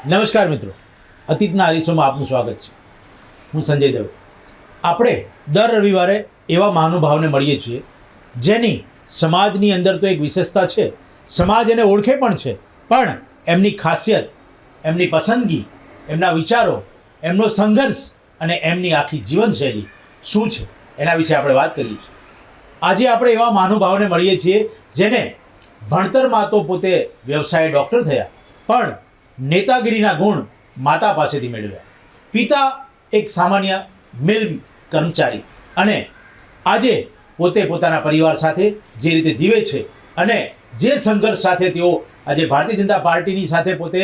નમસ્કાર મિત્રો, અતીતના હરીશોમાં આપનું સ્વાગત છે. હું સંજય દવે. આપણે દર રવિવારે એવા મહાનુભાવને મળીએ છીએ જેની સમાજની અંદર તો એક વિશેષતા છે, સમાજ એને ઓળખે પણ છે, પણ એમની ખાસિયત, એમની પસંદગી, એમના વિચારો, એમનો સંઘર્ષ અને એમની આખી જીવનશૈલી શું છે એના વિશે આપણે વાત કરીએ છીએ. આજે આપણે એવા મહાનુભાવને મળીએ છીએ જેને ભણતરમાં તો પોતે વ્યવસાય ડૉક્ટર થયા, પણ નેતાગીરીના ગુણ માતા પાસેથી મેળવ્યા. પિતા એક સામાન્ય મિલ કર્મચારી અને આજે પોતે પોતાના પરિવાર સાથે જે રીતે જીવે છે અને જે સંઘર્ષ સાથે તેઓ આજે ભારતીય જનતા પાર્ટીની સાથે પોતે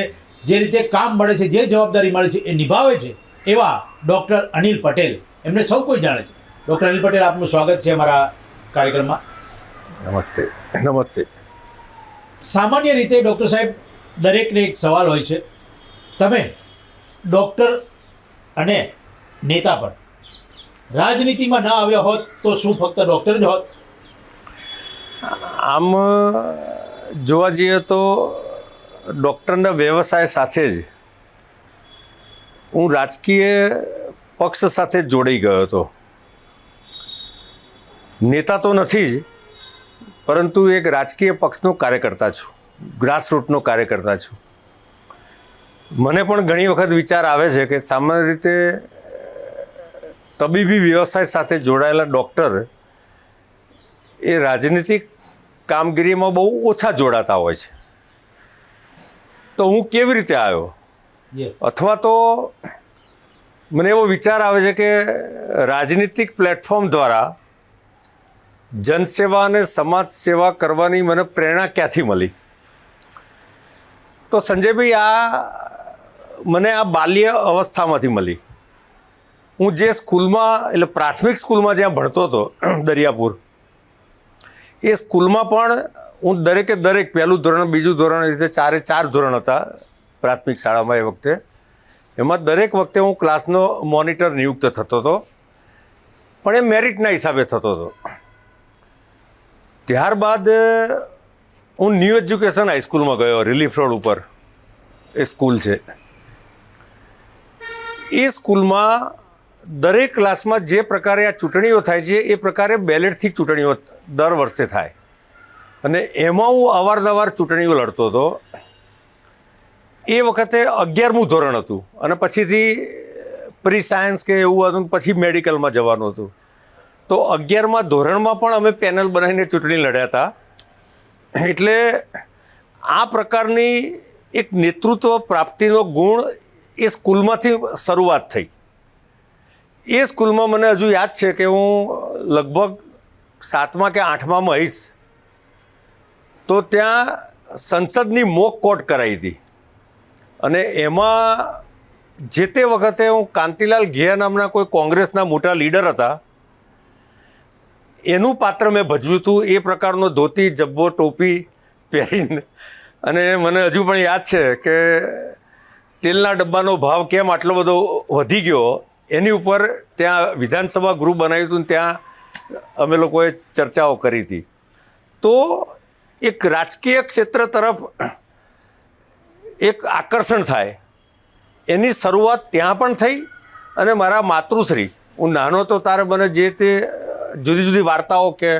જે રીતે કામ મળે છે, જે જવાબદારી મળે છે એ નિભાવે છે, એવા ડૉક્ટર અનિલ પટેલ, એમને સૌ કોઈ જાણે છે. ડૉક્ટર અનિલ પટેલ, આપનું સ્વાગત છે અમારા કાર્યક્રમમાં. નમસ્તે. નમસ્તે. સામાન્ય રીતે ડૉક્ટર સાહેબ, દરેકને એક સવાલ હોય છે, તમે ડૉક્ટર અને નેતા પણ રાજનીતિમાં ના આવ્યા હોત તો શું ફક્ત ડૉક્ટર જ હોત? આમ જોવા જઈએ તો ડૉક્ટરના વ્યવસાય સાથે જ હું રાજકીય પક્ષ સાથે જોડાઈ ગયો હતો. નેતા તો નથી જ, પરંતુ એક રાજકીય પક્ષનો કાર્યકર્તા છું, ગ્રાસરૂટનો કાર્યકર્તા છું. મને પણ ઘણી વખત વિચાર આવે છે કે સામાન્ય રીતે તબીબી વ્યવસાય સાથે જોડાયેલા ડૉક્ટર એ રાજનીતિક કામગીરીમાં બહુ ઓછા જોડાતા હોય છે. તો હું કેવી રીતે આવ્યો? અથવા તો મને એવો વિચાર આવે છે કે રાજનીતિક પ્લેટફોર્મ દ્વારા જનસેવા અને સમાજ સેવા કરવાની મને પ્રેરણા ક્યાંથી મળી? તો સંજયભાઈ, મને આ બાલ્ય અવસ્થામાંથી મળી. હું જે સ્કૂલમાં, એટલે પ્રાથમિક સ્કૂલમાં જ્યાં ભણતો હતો દરિયાપુર, એ સ્કૂલમાં પણ હું દરેક પહેલું ધોરણ, બીજું ધોરણ, એ રીતે ચાર ધોરણ હતા પ્રાથમિક શાળામાં એ વખતે. એમાં દરેક વખતે હું ક્લાસનો મોનિટર નિયુક્ત થતો હતો, પણ એ મેરિટના હિસાબે થતો હતો. ત્યારબાદ હું ન્યૂ એજ્યુકેશન હાઈસ્કૂલમાં ગયો, રિલીફ રોડ ઉપર એ સ્કૂલ છે. એ સ્કૂલમાં દરેક ક્લાસમાં જે પ્રકારે આ ચૂંટણીઓ થાય છે એ પ્રકારે બેલેટથી ચૂંટણીઓ દર વર્ષે થાય, અને એમાં હું અવારનવાર ચૂંટણીઓ લડતો હતો. એ વખતે 11મું ધોરણ હતું અને પછીથી પ્રી સાયન્સ કે એવું હતું, પછી મેડિકલમાં જવાનું હતું. તો 11મા ધોરણમાં પણ અમે પેનલ બનાવીને ચૂંટણી લડ્યા હતા. એટલે આ પ્રકારની એક નેતૃત્વ પ્રાપ્તિનો ગુણ એ સ્કૂલમાંથી શરૂઆત થઈ. એ સ્કૂલમાં મને હજુ યાદ છે કે હું લગભગ 7મા કે 8મામાં હઈશ, તો ત્યાં સંસદની મોક કોર્ટ કરાવી હતી, અને એમાં જે તે વખતે હું કાંતિલાલ ઘેયા નામના કોઈ કોંગ્રેસના મોટા લીડર હતા, એનું પાત્ર મેં ભજવ્યું હતું. એ પ્રકારનો ધોતી, જબ્બો, ટોપી પહેરીને, અને મને હજુ પણ યાદ છે કે તેલના ડબ્બાનો ભાવ કેમ આટલો બધો વધી ગયો એની ઉપર ત્યાં વિધાનસભા ગૃહ બનાવ્યું હતું, ત્યાં અમે લોકોએ ચર્ચાઓ કરી હતી. તો એક રાજકીય ક્ષેત્ર તરફ એક આકર્ષણ થાય એની શરૂઆત ત્યાં પણ થઈ. અને મારા માતૃશ્રી, હું નાનો તો તારે મને જે તે જુદી જુદી વાર્તાઓ કે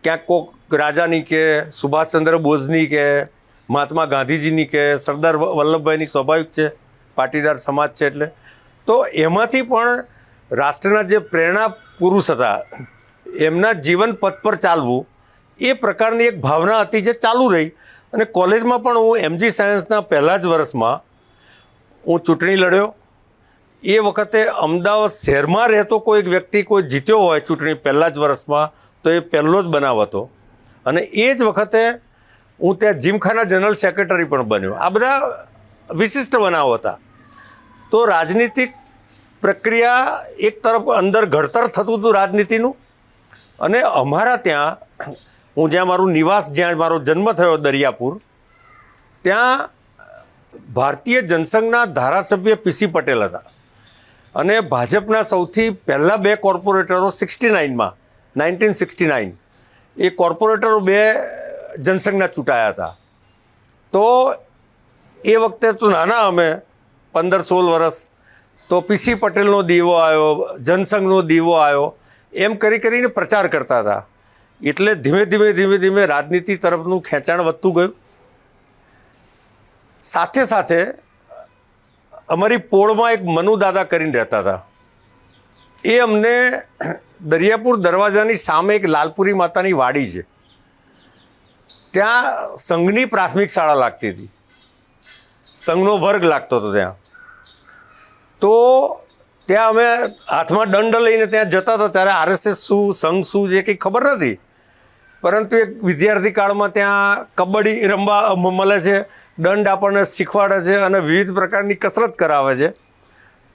ક્યાંક કોક રાજાની કે સુભાષચંદ્ર બોઝની કે મહાત્મા ગાંધીજીની કે સરદાર વલ્લભભાઈની, સ્વાભાવિક છે, પાટીદાર સમાજ છે એટલે. તો એમાંથી પણ રાષ્ટ્રના જે પ્રેરણા પુરુષ હતા એમના જીવન પથ પર ચાલવું, એ પ્રકારની એક ભાવના હતી જે ચાલુ રહી. અને કોલેજમાં પણ હું એમજી સાયન્સના પહેલાં જ વર્ષમાં હું ચૂંટણી લડ્યો. એ વખતે અમદાવાદ શહેરમાં રહેતો કોઈ એક વ્યક્તિ કોઈ જીત્યો હોય ચૂંટણી પહેલાં જ વર્ષમાં, તો એ પહેલો જ બનાવ હતો. અને એ જ વખતે હું ત્યાં જીમખાના જનરલ સેક્રેટરી પણ બન્યો. આ બધા વિશિષ્ટ બનાવો હતા. તો રાજનીતિક પ્રક્રિયા એક તરફ અંદર ઘડતર થતું હતું રાજનીતિનું, અને અમારા ત્યાં, હું જ્યાં મારું નિવાસ, જ્યાં મારો જન્મ થયો દરિયાપુર, ત્યાં ભારતીય જનસંઘના ધારાસભ્ય પીસી પટેલ હતા, અને ભાજપના સૌથી પહેલાં 2 કોર્પોરેટરો 1969 એ કોર્પોરેટરો 2 જનસંઘના ચૂંટાયા હતા. તો એ વખતે તો નાના અમે 15-16 વર્ષ, તો પીસી પટેલનો દીવો આવ્યો, જનસંઘનો દીવો આવ્યો, એમ કરીને પ્રચાર કરતા હતા. એટલે ધીમે ધીમે રાજનીતિ તરફનું ખેંચાણ વધતું ગયું. સાથે સાથે અમારી પોળમાં એક મનુદાદા કરીને રહેતા હતા. એ અમને દરિયાપુર દરવાજાની સામે એક લાલપુરી માતાની વાડી છે, ત્યાં સંઘની પ્રાથમિક શાળા લાગતી હતી, સંઘનો વર્ગ લાગતો હતો ત્યાં. તો ત્યાં અમે હાથમાં દંડ લઈને ત્યાં જતા હતા. ત્યારે આરએસએસ શું, સંઘ શું, જે કંઈ ખબર નથી, પરંતુ એક વિદ્યાર્થી કાળમાં ત્યાં કબડ્ડી રમવા મળે છે, દંડ આપણને શીખવાડે છે અને વિવિધ પ્રકારની કસરત કરાવે છે.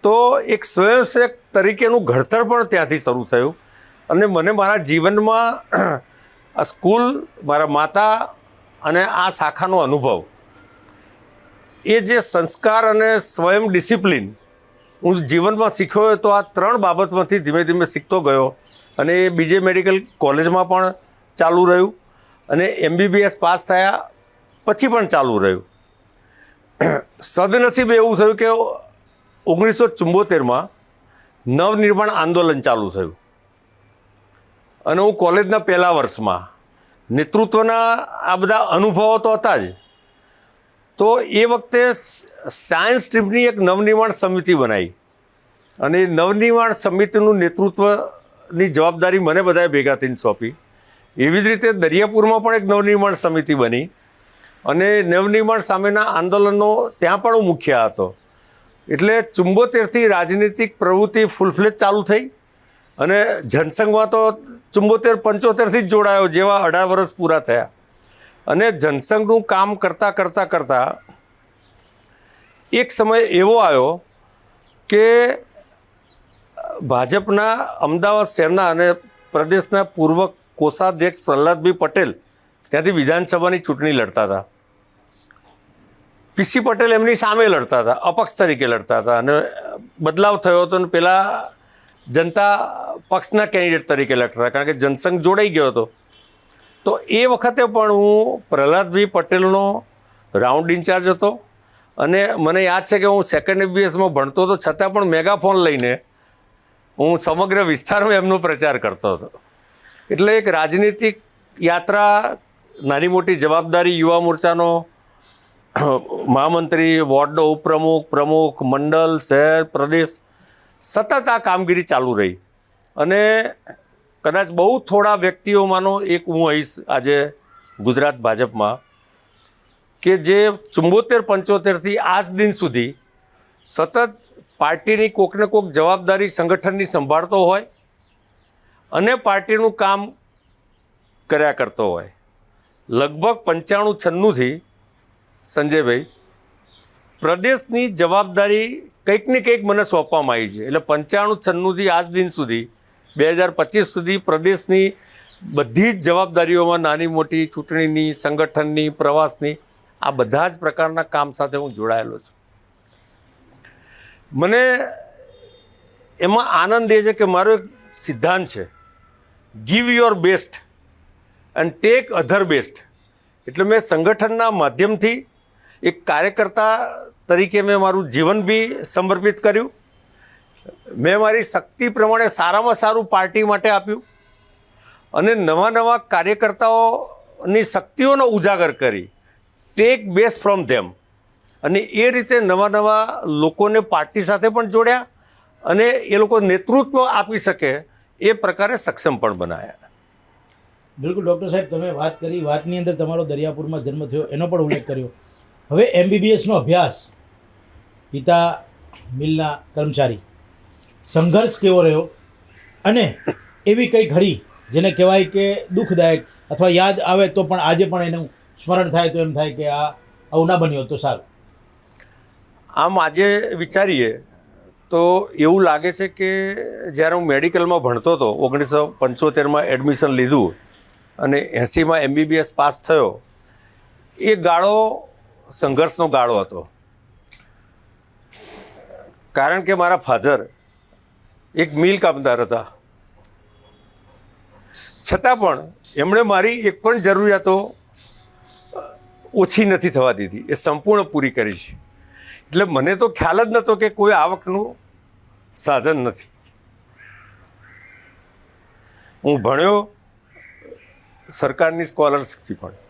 તો એક સ્વયંસેવક તરીકેનું ઘડતર પણ ત્યાંથી શરૂ થયું. અને મને મારા જીવનમાં આ સ્કૂલ, મારા માતા અને આ શાખાનો અનુભવ, એ જે સંસ્કાર અને સ્વયં ડિસિપ્લિન હું જીવનમાં શીખ્યો હોય, તો આ 3 બાબતમાંથી ધીમે ધીમે શીખતો ગયો. અને એ બીજે મેડિકલ કોલેજમાં પણ ચાલુ રહ્યું અને MBBS પાસ થયા પછી પણ ચાલુ રહ્યું. સદનસીબ એવું થયું કે 1974માં નવનિર્માણ આંદોલન ચાલુ થયું અને હું કોલેજના પહેલા વર્ષમાં. નેતૃત્વના આ બધા અનુભવો તો હતા જ. તો એ વખતે સાયન્સ સ્ટ્રીમની એક નવનિર્માણ સમિતિ બનાવી અને નવનિર્માણ સમિતિનું નેતૃત્વની જવાબદારી મને બધાએ ભેગા થઈને સોંપી. એવી જ રીતે દરિયાપુરમાં પણ એક નવનિર્માણ સમિતિ બની અને નવનિર્માણ સામેના આંદોલનો ત્યાં પણ હું મુખ્ય હતો. એટલે 74થી રાજનીતિક પ્રવૃત્તિ ફૂલફ્લેજ ચાલુ થઈ અને જનસંઘમાં તો 74-75થી જ જોડાયો, જેવા 18 વર્ષ પૂરા થયા. અને જનસંઘનું કામ કરતાં એક સમય એવો આવ્યો કે ભાજપના અમદાવાદ શહેરના અને પ્રદેશના પૂર્વ કોષાધ્યક્ષ પ્રહલાદભાઈ પટેલ ત્યાંથી વિધાનસભાની ચૂંટણી લડતા હતા. પીસી પટેલ એમની સામે લડતા હતા, અપક્ષ તરીકે લડતા હતા. અને બદલાવ થયો હતો અને પેલા જનતા પક્ષના કેન્ડિડેટ તરીકે લડતા હતા, કારણ કે જનસંઘ જોડાઈ ગયો હતો. તો એ વખતે પણ હું પ્રહલાદભાઈ પટેલનો રાઉન્ડ ઇન્ચાર્જ હતો અને મને યાદ છે કે હું 2nd MBBSમાં ભણતો હતો, છતાં પણ મેગાફોન લઈને હું સમગ્ર વિસ્તારમાં એમનો પ્રચાર કરતો હતો. એટલે એક રાજનીતિક યાત્રા, નાની મોટી જવાબદારી, યુવા મોરચાનો મહામંત્રી, વોર્ડનો ઉપપ્રમુખ, પ્રમુખ, મંડળ, શહેર, પ્રદેશ, સતત આ કામગીરી ચાલુ રહી. અને કદાચ બહુ થોડા વ્યક્તિઓમાંનો એક હું હઈશ આજે ગુજરાત ભાજપમાં, કે જે 74-75થી આજ દિન સુધી સતત પાર્ટીની કોકને કોક જવાબદારી સંગઠનની સંભાળતો હોય અને પાર્ટીનું કામ કર્યા કરતો હોય. લગભગ 95-96થી સંજયભાઈ પ્રદેશની જવાબદારી કંઈક ને કંઈક મને સોંપવામાં આવી છે. એટલે 95-96થી આજ દિન સુધી 2025 સુધી પ્રદેશની બધી જ જવાબદારીઓમાં, નાની મોટી ચૂંટણીની, સંગઠનની, પ્રવાસની, આ બધા જ પ્રકારના કામ સાથે હું જોડાયેલો છું. મને એમાં આનંદ એ છે કે મારો એક સિદ્ધાંત છે, give your best and take other best. એટલે મેં સંગઠનના માધ્યમથી એક કાર્યકર્તા તરીકે મેં મારું જીવન બી સમર્પિત કર્યું. મેં મારી શક્તિ પ્રમાણે સારામાં સારું પાર્ટી માટે આપ્યું અને નવા કાર્યકર્તાઓની શક્તિઓનો ઉજાગર કરી, ટેક બેસ્ટ ફ્રોમ ધેમ. અને એ રીતે નવા લોકોને પાર્ટી સાથે પણ જોડ્યા અને એ લોકો નેતૃત્વ આપી શકે એ પ્રકારે સક્ષમ પણ બનાવ્યા. બિલકુલ ડૉક્ટર સાહેબ, તમે વાત કરી, વાતની અંદર તમારો દરિયાપુરમાં જન્મ થયો એનો પણ ઉલ્લેખ કર્યો. હવે MBBSનો અભ્યાસ, પિતા મિલના કર્મચારી, સંઘર્ષ કેવો રહ્યો અને એવી કઈ ઘડી જેને કહેવાય કે દુઃખદાયક અથવા યાદ આવે તો પણ આજે પણ એનું સ્મરણ થાય તો એમ થાય કે આ આવું ના બન્યું તો સારું? આમ આજે વિચારીએ તો એવું લાગે છે કે જ્યારે હું મેડિકલમાં ભણતો હતો, 1975માં એડમિશન લીધું અને 80માં MBBS પાસ થયો, એ ગાળો સંઘર્ષનો ગાળો હતો. કારણ કે મારા ફાધર એક મિલ કામદાર હતા, છતાં પણ એમણે મારી એક પણ જરૂરિયાતો ઓછી નથી થવા દીધી, એ સંપૂર્ણ પૂરી કરી છે. એટલે મને તો ખ્યાલ જ નહોતો કે કોઈ આવકનું સાધન નથી. હું ભણ્યો સરકારની સ્કોલરશીપથી ભણ્યો.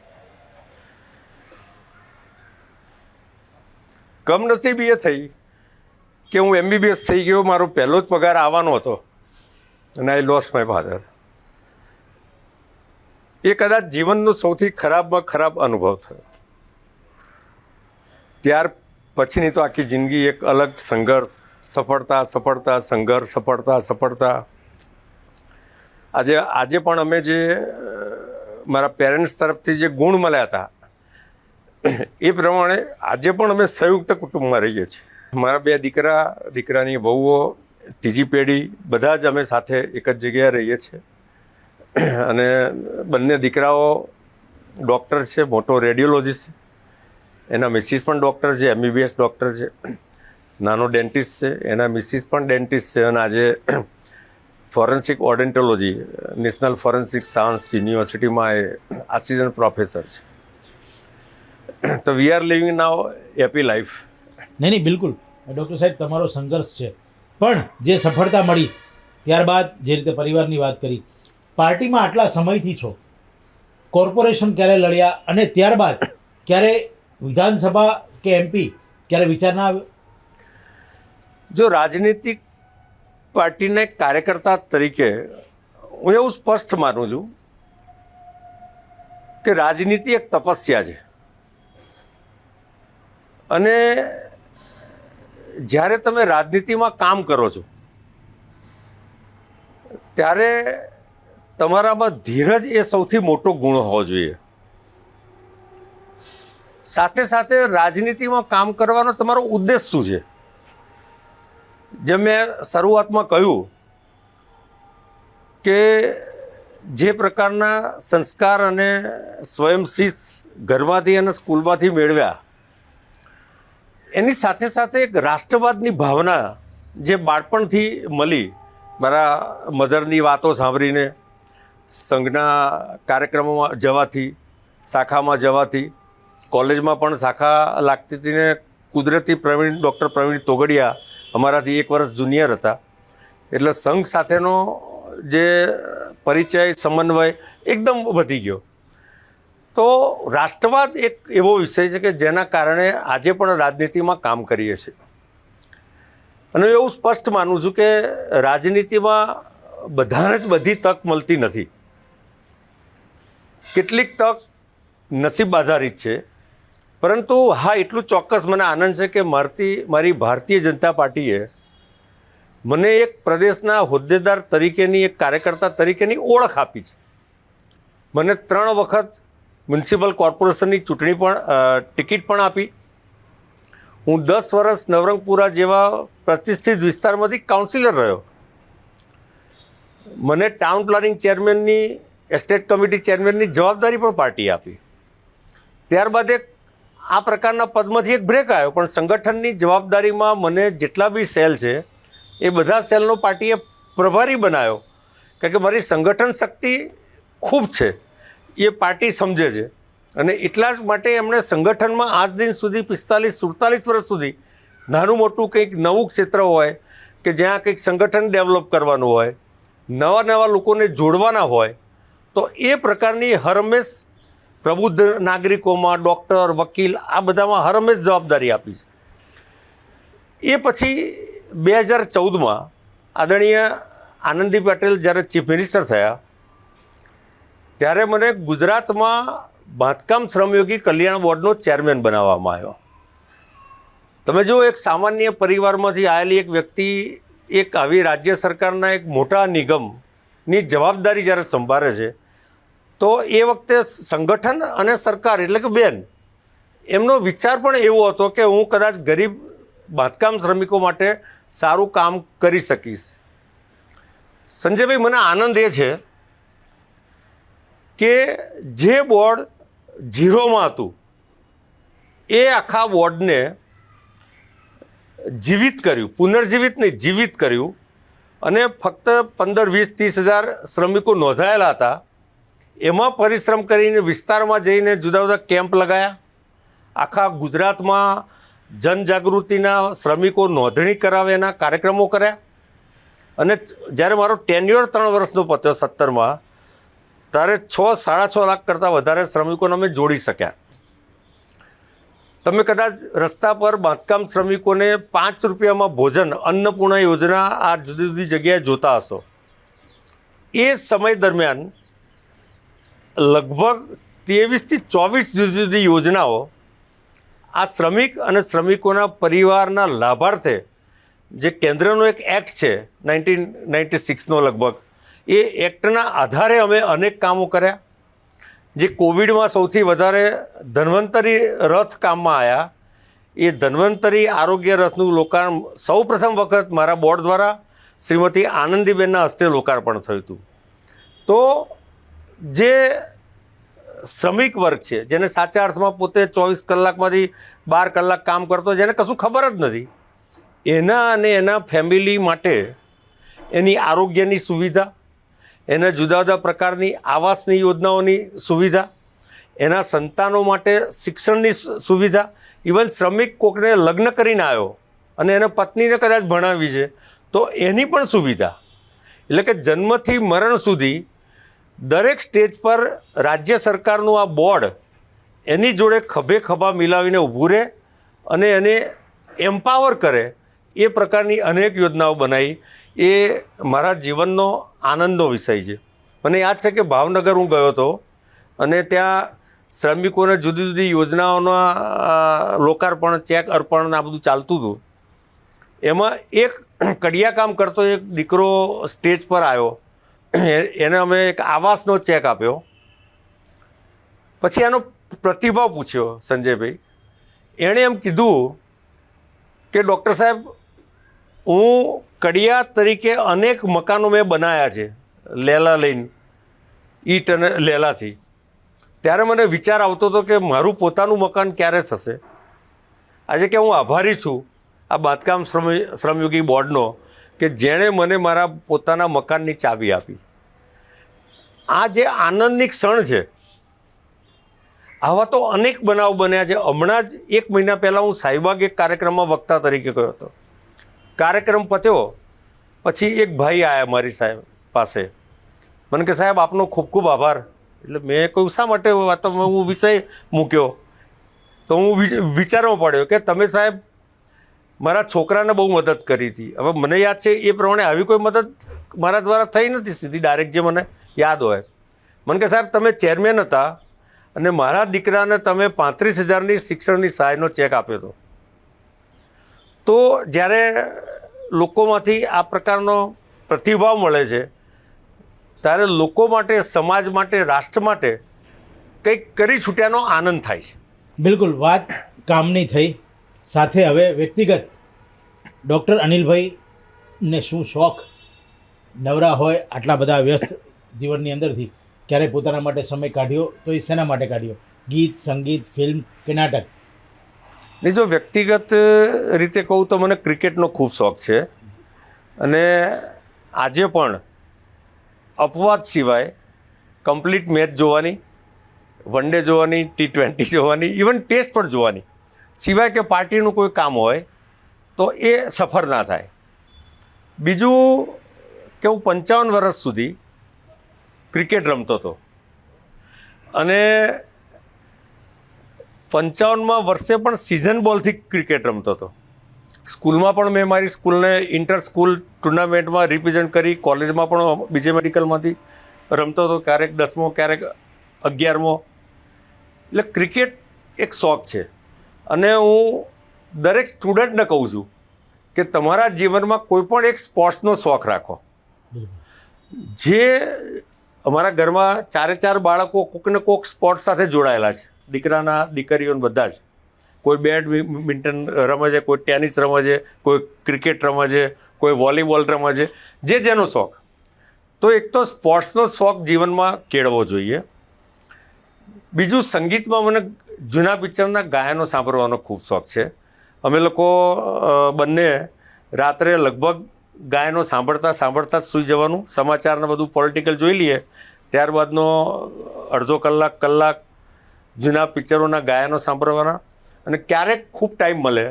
કમનસીબી એ થઈ કે હું MBBS થઈ ગયો, મારો પહેલો જ પગાર આવવાનો હતો અને આઈ લોસ્ટ માય ફાધર. એ કદાચ જીવનનો સૌથી ખરાબમાં ખરાબ અનુભવ થયો. ત્યાર પછીની તો આખી જિંદગી એક અલગ સંઘર્ષ, સફળતા સફળતા, સંઘર્ષ, સફળતા સફળતા. આજે પણ અમે જે મારા પેરેન્ટ્સ તરફથી જે ગુણ મળ્યા હતા એ પ્રમાણે આજે પણ અમે સંયુક્ત કુટુંબમાં રહીએ છીએ. મારા 2 દીકરાની વહુઓ, ત્રીજી પેઢી, બધા જ અમે સાથે એક જ જગ્યાએ રહીએ છીએ. અને બંને દીકરાઓ ડૉક્ટર છે, મોટો રેડિયોલોજીસ્ટ છે, એના મિસિસ પણ ડૉક્ટર છે, MBBS ડૉક્ટર છે. નાનો ડેન્ટિસ્ટ છે, એના મિસિસ પણ ડેન્ટિસ્ટ છે, અને આજે ફોરેન્સિક ઓડેન્ટોલોજી નેશનલ ફોરેન્સિક સાયન્સ યુનિવર્સિટીમાં એ આસિસ્ટન્ટ પ્રોફેસર છે. તો we are living now happy life. નહીં, બિલકુલ ડૉક્ટર સાહેબ, તમારો સંઘર્ષ છે, પણ જે સફળતા મળી ત્યારબાદ જે રીતે પરિવારની વાત કરી, પાર્ટીમાં આટલા સમયથી છો, કોર્પોરેશન ક્યારે લડ્યા અને ત્યારબાદ ક્યારે વિધાનસભા કે MP ક્યારે વિચાર ના આવ્યો? જો રાજનીતિક પાર્ટીના એક કાર્યકર્તા તરીકે હું એવું સ્પષ્ટ માનું છું કે રાજનીતિ એક તપસ્યા છે. અને જ્યારે તમે રાજનીતિમાં કામ કરો છો ત્યારે તમારામાં ધીરજ એ સૌથી મોટો ગુણ હોવો જોઈએ. સાથે સાથે રાજનીતિમાં કામ કરવાનો તમારો ઉદ્દેશ શું છે? જેમ મેં શરૂઆતમાં કહ્યું કે જે પ્રકારના સંસ્કાર અને સ્વયંશિસ્ત ઘરમાંથી અને સ્કૂલમાંથી મેળવ્યા, એની સાથે સાથે એક રાષ્ટ્રવાદની ભાવના જે બાળપણથી મળી, મારા મધરની વાતો સાંભળીને, સંઘના કાર્યક્રમોમાં જવાથી, શાખામાં જવાથી, કોલેજમાં પણ શાખા લાગતી હતી ને કુદરતી ડૉક્ટર પ્રવીણ તોગડિયા અમારાથી 1 વર્ષ જુનિયર હતા, એટલે સંઘ સાથેનો જે પરિચય, સમન્વય એકદમ વધી ગયો. તો રાષ્ટ્રવાદ એક એવો વિષય છે કે જેના કારણે આજે પણ રાજનીતિમાં કામ કરીએ છીએ. અને એવું સ્પષ્ટ માનું છું કે રાજનીતિમાં બધાને જ બધી તક મળતી નથી. કેટલીક તક નસીબ આધારિત છે, પરંતુ હા, એટલું ચોક્કસ મને આનંદ છે કે મારી ભારતીય જનતા પાર્ટીએ મને એક પ્રદેશના હોદ્દેદાર તરીકેની, એક કાર્યકર્તા તરીકેની ઓળખ આપી છે. મને 3 વખત મ્યુનિસિપલ કોર્પોરેશનની ચૂંટણી પણ ટિકિટ પણ આપી. હું 10 વર્ષ નવરંગપુરા જેવા પ્રતિષ્ઠિત વિસ્તારમાંથી કાઉન્સિલર રહ્યો. મને ટાઉન પ્લાનિંગ ચેરમેનની, એસ્ટેટ કમિટી ચેરમેનની જવાબદારી પણ પાર્ટીએ આપી. ત્યારબાદ આ પ્રકારના પદમાંથી એક બ્રેક આવ્યો, પણ સંગઠનની જવાબદારીમાં મને જેટલા બી સેલ છે એ બધા સેલનો પાર્ટીએ પ્રભારી બનાવ્યો. કારણ કે મારી સંગઠન શક્તિ ખૂબ છે, એ પાર્ટી સમજે છે. અને એટલા જ માટે એમણે સંગઠનમાં આજ દિન સુધી 45-47 વર્ષ સુધી નાનું મોટું કંઈક નવું ક્ષેત્ર હોય કે જ્યાં કંઈક સંગઠન ડેવલપ કરવાનું હોય, નવા લોકોને જોડવાના હોય, તો એ પ્રકારની હરમેશ પ્રબુદ્ધ નાગરિકોમાં, ડૉક્ટર, વકીલ, આ બધામાં હરમેશ જવાબદારી આપી છે. એ પછી 2014માં આદરણીય આનંદી પટેલ જ્યારે ચીફ મિનિસ્ટર થયા ત્યારે મને ગુજરાતમાં બાંધકામ શ્રમયોગી કલ્યાણ બોર્ડનો ચેરમેન બનાવવામાં આવ્યો. તમે જો એક સામાન્ય પરિવારમાંથી આવેલી એક વ્યક્તિ એક આવી રાજ્ય સરકારના એક મોટા નિગમની જવાબદારી જ્યારે સંભાળે છે, તો એ વખતે સંગઠન અને સરકાર એટલે કે બેન એમનો વિચાર પણ એવો હતો કે હું કદાચ ગરીબ બાંધકામ શ્રમિકો માટે સારું કામ કરી શકીશ. સંજયભાઈ, મને આનંદ એ છે કે જે બોર્ડ 0માં હતું એ આખા બોર્ડને જીવિત કર્યું, પુનર્જીવિત નહીં, જીવિત કર્યું. અને ફક્ત 15-20-30 હજાર શ્રમિકો નોંધાયેલા હતા, એમાં પરિશ્રમ કરીને વિસ્તારમાં જઈને જુદા જુદા કેમ્પ લગાયા, આખા ગુજરાતમાં જનજાગૃતિના શ્રમિકો નોંધણી કરાવે એના કાર્યક્રમો કર્યા. અને જ્યારે મારો ટેન્યુઅર 3 વર્ષનો પત્યો 17માં, ત્યારે 6-6.5 લાખ કરતાં વધારે શ્રમિકોને અમે જોડી શક્યા. તમે કદાચ રસ્તા પર બાંધકામ શ્રમિકોને 5 રૂપિયામાં ભોજન અન્નપૂર્ણા યોજના આ જુદી જુદી જગ્યાએ જોતા હશો. એ સમય દરમિયાન લગભગ 23 થી 24 જુદી જુદી યોજનાઓ આ શ્રમિક અને શ્રમિકોના પરિવારના લાભાર્થે, જે કેન્દ્રનો એક એક્ટ છે 1996નો લગભગ, એ એક્ટના આધારે અમે અનેક કામો કર્યા. જે કોવિડમાં સૌથી વધારે ધન્વંતરી રથ કામમાં આવ્યા, એ ધન્વંતરી આરોગ્ય રથનું લોકાર્પણ સૌ પ્રથમ વખત મારા બોર્ડ દ્વારા શ્રીમતી આનંદીબેનના હસ્તે લોકાર્પણ થયું હતું. તો જે શ્રમિક વર્ગ છે, જેને સાચા અર્થમાં પોતે 24 કલાકમાંથી 12 કલાક કામ કરતો, જેને કશું ખબર જ નથી, એના અને એના ફેમિલી માટે એની આરોગ્યની સુવિધા, એના જુદા જુદા પ્રકારની આવાસની યોજનાઓની સુવિધા, એના સંતાનો માટે શિક્ષણની સુવિધા, ઇવન શ્રમિક કોકને લગ્ન કરીને આવ્યો અને એને પત્નીને કદાચ ભણાવી છે તો એની પણ સુવિધા. એટલે કે જન્મથી મરણ સુધી દરેક સ્ટેજ પર રાજ્ય સરકારનું આ બોર્ડ એની જોડે ખભે ખભા મિલાવીને ઊભું રહે અને એને એમ્પાવર કરે, એ પ્રકારની અનેક યોજનાઓ બનાવી. એ મારા જીવનનો આનંદનો વિષય છે. મને યાદ છે કે ભાવનગર હું ગયો હતો અને ત્યાં શ્રમિકોને જુદી જુદી યોજનાઓના લોકાર્પણ, ચેક અર્પણ આ બધું ચાલતું હતું. એમાં એક કડિયાકામ કરતો એક દીકરો સ્ટેજ પર આવ્યો. એને અમે એક આવાસનો ચેક આપ્યો. પછી એનો પ્રતિભાવ પૂછ્યો સંજયભાઈ. એણે એમ કીધું કે ડૉક્ટર સાહેબ, હું કડિયા તરીકે અનેક મકાનો મેં બનાવ્યા છે, લેલા લઈને, ઈંટ અને લેલાથી. ત્યારે મને વિચાર આવતો હતો કે મારું પોતાનું મકાન ક્યારે થશે. આજે કે હું આભારી છું આ બાંધકામ શ્રમયોગી બોર્ડનો કે જેણે મને મારા પોતાના મકાનની ચાવી આપી. આ જે આનંદની ક્ષણ છે, આવા તો અનેક બનાવ બન્યા છે. હમણાં જ 1 મહિના પહેલાં હું સાઈબાગ એક કાર્યક્રમમાં વક્તા તરીકે ગયો હતો. કાર્યક્રમ પત્યો પછી એક ભાઈ આવ્યા મારી સાહેબ પાસે. મને કે સાહેબ આપનો ખૂબ ખૂબ આભાર. એટલે મેં કહ્યું શા માટે? વાતમાં હું વિષય મૂક્યો તો હું વિચારવા પડ્યો કે તમે સાહેબ મારા છોકરાને બહુ મદદ કરી હતી. હવે મને યાદ છે એ પ્રમાણે આવી કોઈ મદદ મારા દ્વારા થઈ નથી સીધી ડાયરેક્ટ, જે મને યાદ હોય. મને કે સાહેબ તમે ચેરમેન હતા અને મારા દીકરાને તમે 35,000ની શિક્ષણની સહાયનો ચેક આપ્યો હતો. તો જ્યારે લોકોમાંથી આ પ્રકારનો પ્રતિભાવ મળે છે, ત્યારે લોકો માટે, સમાજ માટે, રાષ્ટ્ર માટે કંઈક કરી છૂટ્યાનો આનંદ થાય છે. બિલકુલ, વાત કામની થઈ. સાથે હવે વ્યક્તિગત ડૉક્ટર અનિલભાઈને શું શોખ? નવરા હોય આટલા બધા વ્યસ્ત જીવનની અંદરથી ક્યારેય પોતાના માટે સમય કાઢ્યો તો એ શેના માટે કાઢ્યો? ગીત, સંગીત, ફિલ્મ કે નાટક? ને જો વ્યક્તિગત રીતે કહું તો મને ક્રિકેટનો ખૂબ શોખ છે. અને આજે પણ અપવાદ સિવાય કમ્પ્લીટ મેચ જોવાની, વન ડે જોવાની, T20 જોવાની, ઇવન ટેસ્ટ પણ જોવાની, સિવાય કે પાર્ટીનું કોઈ કામ હોય તો એ સફર ના થાય. બીજું કે હું 55 વર્ષ સુધી ક્રિકેટ રમતો હતો અને 55માં વર્ષે પણ સિઝન બોલથી ક્રિકેટ રમતો હતો. સ્કૂલમાં પણ મેં મારી સ્કૂલને ઇન્ટર સ્કૂલ ટુર્નામેન્ટમાં રિપ્રેઝેન્ટ કરી. કોલેજમાં પણ બીજે મેડિકલમાંથી રમતો હતો, ક્યારેક 10મો, ક્યારેક 11મો. એટલે ક્રિકેટ એક શોખ છે. અને હું દરેક સ્ટુડન્ટને કહું છું કે તમારા જીવનમાં કોઈ પણ એક સ્પોર્ટ્સનો શોખ રાખો. જે અમારા ઘરમાં 4 બાળકો કોકને કોક સ્પોર્ટ્સ સાથે જોડાયેલા છે, દીકરાના દીકરીઓને બધા જ. કોઈ બેડમિન્ટન રમે છે, કોઈ ટેનિસ રમે છે, કોઈ ક્રિકેટ રમે છે, કોઈ વોલીબોલ રમે છે, જે જેનો શોખ. તો એક તો સ્પોર્ટ્સનો શોખ જીવનમાં કેળવો જોઈએ. બીજું, સંગીતમાં મને જૂના પિક્ચરના ગાયનો સાંભળવાનો ખૂબ શોખ છે. અમે લોકો બંને રાત્રે લગભગ ગાયનો સાંભળતા સાંભળતા જ સૂઈ જવાનું. સમાચારને બધું પોલિટિકલ જોઈ લઈએ, ત્યારબાદનો અડધો કલાક જૂના પિક્ચરોના ગાયનો સાંભળવાના. અને ક્યારેક ખૂબ ટાઈમ મળે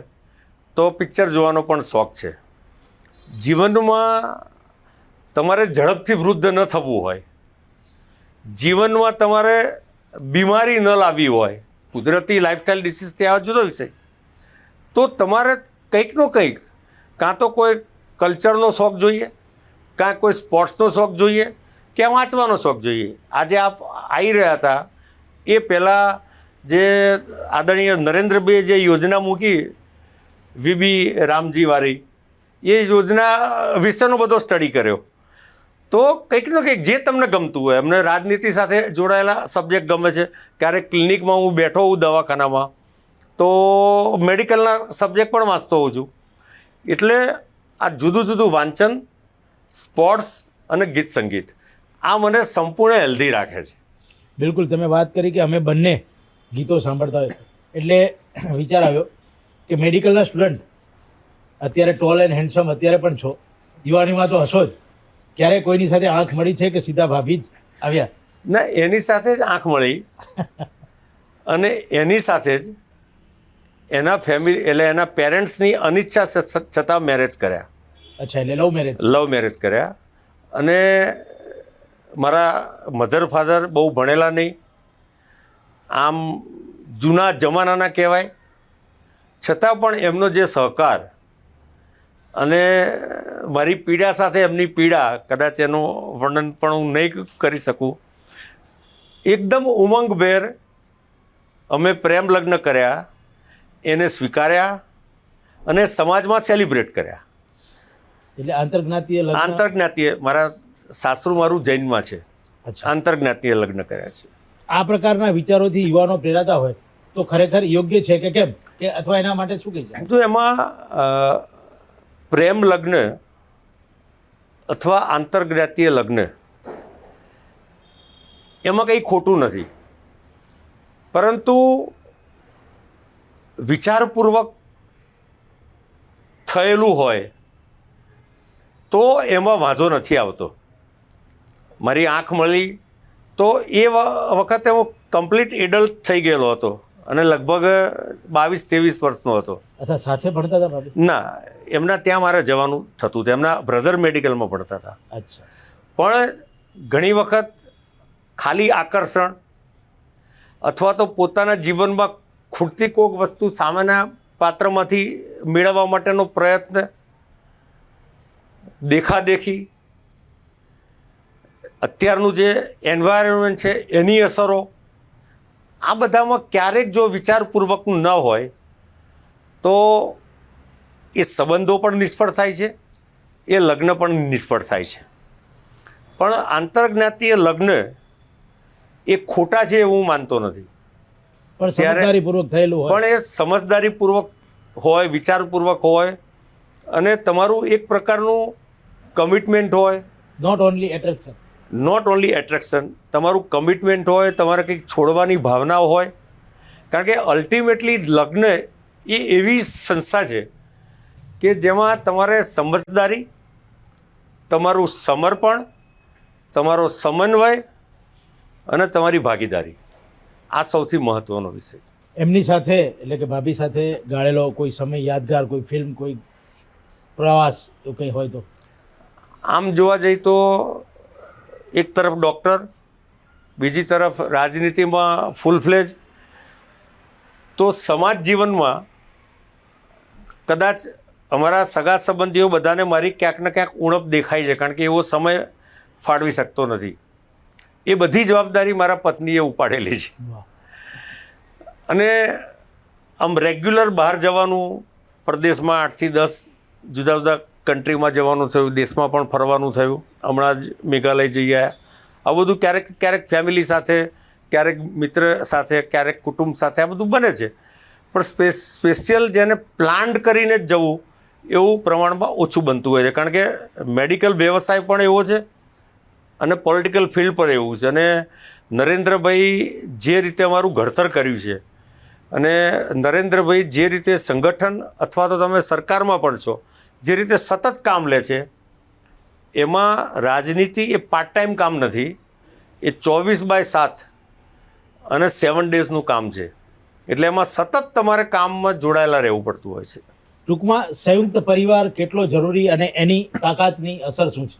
તો પિક્ચર જોવાનો પણ શોખ છે. જીવનમાં તમારે ઝડપથી વૃદ્ધ ન થવું હોય, જીવનમાં તમારે બીમારી ન લાવવી હોય, કુદરતી લાઇફસ્ટાઇલ ડિસીઝ ત્યાં જુદો વિષય, તો તમારે કંઈકનો કંઈક કાં તો કોઈ કલ્ચરનો શોખ જોઈએ, કાં કોઈ સ્પોર્ટ્સનો શોખ જોઈએ, કે વાંચવાનો શોખ જોઈએ. આજે આપ આવી રહ્યા હતા એ પહેલાં જે આદરણીય નરેન્દ્રભાઈએ જે યોજના મૂકી વીબી રામજીવાળી, એ યોજના વિશેનો બધો સ્ટડી કર્યો. તો કંઈકનો કંઈક જે તમને ગમતું હોય, એમને રાજનીતિ સાથે જોડાયેલા સબ્જેક્ટ ગમે છે, ક્યારેક ક્લિનિકમાં હું બેઠો હોઉં દવાખાનામાં તો મેડિકલના સબ્જેક્ટ પણ વાંચતો હોઉં છું. એટલે આ જુદું જુદું વાંચન, સ્પોર્ટ્સ અને ગીત સંગીત આ મને સંપૂર્ણ હેલ્ધી રાખે છે. બિલકુલ, તમે વાત કરી કે અમે બંને ગીતો સાંભળતા હોય એટલે વિચાર આવ્યો કે મેડિકલના સ્ટુડન્ટ અત્યારે ટોલ એન્ડ હેન્ડસમ અત્યારે પણ છો, યુવાનીમાં તો હશો જ. ક્યારેય કોઈની સાથે આંખ મળી છે કે સીધા ભાભી જ આવ્યા? ના, એની સાથે જ આંખ મળી અને એની સાથે જ એના ફેમિલી એટલે એના પેરેન્ટ્સની અનિચ્છા છતાં મેરેજ કર્યા. અચ્છા, એટલે લવ મેરેજ? લવ મેરેજ કર્યા. અને મારા મધર ફાધર બહુ ભણેલા નહીં, આમ જૂના જમાનાના કહેવાય, છતાં પણ એમનો જે સહકાર અને મારી પીડા સાથે એમની પીડા, કદાચ એનું વર્ણન પણ હું નહીં કરી શકું. એકદમ ઉમંગભેર અમે પ્રેમ લગ્ન કર્યા, એને સ્વીકાર્યા અને સમાજમાં સેલિબ્રેટ કર્યા. એટલે આંતરજ્ઞાતીય લગ્ન? આંતરજ્ઞાતીય. મારા સાસુ મારું જૈનમાં છે. આંતરજ્ઞાતીય લગ્ન કર્યા છે. આ પ્રકારના વિચારોથી યુવાનો પ્રેરાતા હોય તો ખરેખર યોગ્ય છે કે કેમ, કે અથવા એના માટે શું કહી શકાય? તો એમાં પ્રેમ લગ્ન અથવા આંતરજ્ઞાતીય લગ્ન એમાં કંઈ ખોટું નથી, પરંતુ વિચારપૂર્વક થયેલું હોય તો એમાં વાંધો નથી આવતો. મારી આંખ મળી તો એ વખતે હું કમ્પ્લીટ એડલ્ટ થઈ ગયેલો હતો અને લગભગ 22-23 વર્ષનો હતો. અથવા સાથે ભણતા હતા ભાભી? ના, એમના ત્યાં મારે જવાનું થતું હતું. એમના બ્રધર મેડિકલમાં ભણતા હતા. અચ્છા. પણ ઘણી વખત ખાલી આકર્ષણ અથવા તો પોતાના જીવનમાં ખૂટતી કોઈક વસ્તુ સામાન્ય પાત્રમાંથી મેળવવા માટેનો પ્રયત્ન, દેખાદેખી, અત્યારનું જે એન્વાયરમેન્ટ છે એની અસરો, આ બધામાં ક્યારેક જો વિચારપૂર્વકનું ન હોય તો એ સંબંધો પણ નિષ્ફળ થાય છે, એ લગ્ન પણ નિષ્ફળ થાય છે. પણ આંતરજ્ઞાતીય લગ્ન એ ખોટા છે એવું હું માનતો નથી. પણ સમજદારીપૂર્વક થયેલું હોય. પણ એ સમજદારીપૂર્વક હોય, વિચારપૂર્વક હોય અને તમારું એક પ્રકારનું કમિટમેન્ટ હોય. Not only attraction. Not only attraction, તમારું કમિટમેન્ટ હોય, તમારે કંઈક છોડવાની ભાવનાઓ હોય. કારણ કે અલ્ટિમેટલી લગ્ન એ એવી સંસ્થા છે કે જેમાં તમારે સમજદારી, તમારું સમર્પણ, તમારો સમન્વય અને તમારી ભાગીદારી, આ સૌથી મહત્ત્વનો વિષય. એમની સાથે એટલે કે ભાભી સાથે ગાળેલો કોઈ સમય યાદગાર, કોઈ ફિલ્મ, કોઈ પ્રવાસ એવું કંઈ હોય તો? આમ જોવા જઈએ તો એક તરફ ડૉક્ટર, બીજી તરફ રાજનીતિમાં ફૂલ ફ્લેજ, તો સમાજ જીવનમાં કદાચ અમારા સગા સંબંધીઓ બધાને મારી ક્યાંક ને ક્યાંક ઉણપ દેખાય છે, કારણ કે એવો સમય ફાળવી શકતો નથી. એ બધી જવાબદારી મારા પત્નીએ ઉપાડેલી છે. અને આમ રેગ્યુલર બહાર જવાનું, પ્રદેશમાં 8 થી 10 જુદા જુદા કન્ટ્રીમાં જવાનું થયું, દેશમાં પણ ફરવાનું થયું. હમણાં જ મેઘાલય જઈ આવ્યા. આ બધું ક્યારેક ક્યારેક ફેમિલી સાથે, ક્યારેક મિત્ર સાથે, ક્યારેક કુટુંબ સાથે આ બધું બને છે. પણ સ્પેશિયલ જેને પ્લાન્ડ કરીને જ જવું એવું પ્રમાણમાં ઓછું બનતું હોય છે, કારણ કે મેડિકલ વ્યવસાય પણ એવો છે અને પોલિટિકલ ફિલ્ડ પણ એવું છે. અને નરેન્દ્રભાઈ જે રીતે અમારું ઘડતર કર્યું છે અને નરેન્દ્રભાઈ જે રીતે સંગઠન અથવા તો તમે સરકારમાં પણ છો, જે રીતે સતત કામ લે છે, એમાં રાજનીતિ એ પાર્ટ ટાઈમ કામ નથી, એ 24/7 અને 7 ડેઝનું કામ છે. એટલે એમાં સતત તમારે કામમાં જોડાયેલા રહેવું પડતું હોય છે. ટૂંકમાં સંયુક્ત પરિવાર કેટલો જરૂરી અને એની તાકાતની અસર શું છે?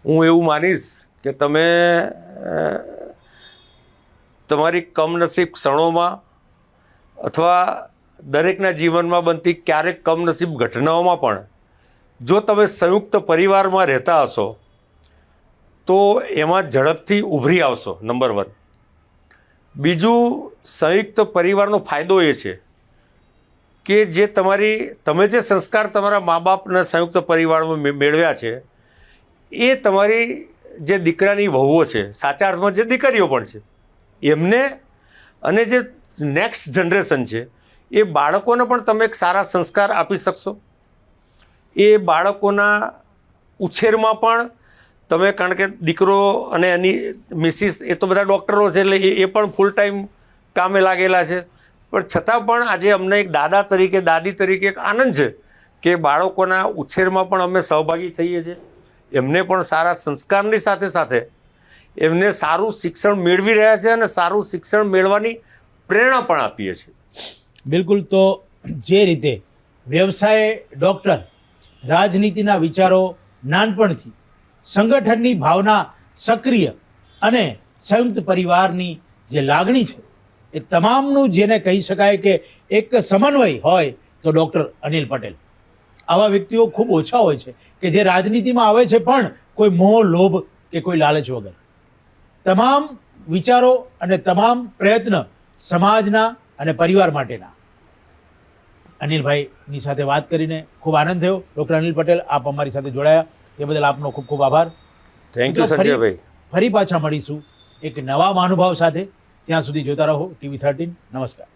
હું એવું માનીશ કે તમે તમારી કમનસીબ ક્ષણોમાં અથવા દરેકના જીવનમાં બનતી ક્યારેક કમનસીબ ઘટનાઓમાં પણ જો તમે સંયુક્ત પરિવારમાં રહેતા હશો તો એમાં ઝડપથી ઉભરી આવશો. નંબર 1. બીજું, સંયુક્ત પરિવારનો ફાયદો એ છે કે તમે જે સંસ્કાર તમારા મા બાપના સંયુક્ત પરિવારમાં મેળવ્યા છે એ તમારી જે દીકરાની વહુઓ છે, સાચા અર્થમાં જે દીકરીઓ પણ છે, એમને અને જે નેક્સ્ટ જનરેશન છે એ બાળકોને પણ તમે એક સારા સંસ્કાર આપી શકશો. એ બાળકોના ઉછેરમાં પણ તમે, કારણ કે દીકરો અને એની મિસિસ એ તો બધા ડૉક્ટરો છે એટલે એ પણ ફૂલ ટાઈમ કામે લાગેલા છે, પણ છતાં પણ આજે અમને એક દાદા તરીકે, દાદી તરીકે એક આનંદ છે કે બાળકોના ઉછેરમાં પણ અમે સહભાગી થઈએ છીએ. એમને પણ સારા સંસ્કારની સાથે સાથે એમને સારું શિક્ષણ મેળવી રહ્યા છે અને સારું શિક્ષણ મેળવવાની પ્રેરણા પણ આપીએ છીએ. બિલકુલ. તો જે રીતે વ્યવસાય ડૉક્ટર, રાજનીતિના વિચારો નાનપણથી, સંગઠનની ભાવના સક્રિય અને સંયુક્ત પરિવારની જે લાગણી છે એ તમામનું જેને કહી શકાય કે એક સમન્વય હોય તો ડૉક્ટર અનિલ પટેલ. આવા વ્યક્તિઓ ખૂબ ઓછા હોય છે કે જે રાજનીતિમાં આવે છે પણ કોઈ મોહ, લોભ કે કોઈ લાલચ વગર. તમામ વિચારો અને તમામ પ્રયત્ન સમાજના અને પરિવાર માટેના. અનિલભાઈની સાથે વાત કરીને ખૂબ આનંદ થયો. ડૉક્ટર અનિલ પટેલ, આપ અમારી સાથે જોડાયા તે બદલ આપનો ખૂબ ખૂબ આભાર. થેન્ક યુ સંજયભાઈ. ફરી પાછા મળીશું એક નવા મહાનુભાવ સાથે. ત્યાં સુધી જોતા રહો TV13. નમસ્કાર.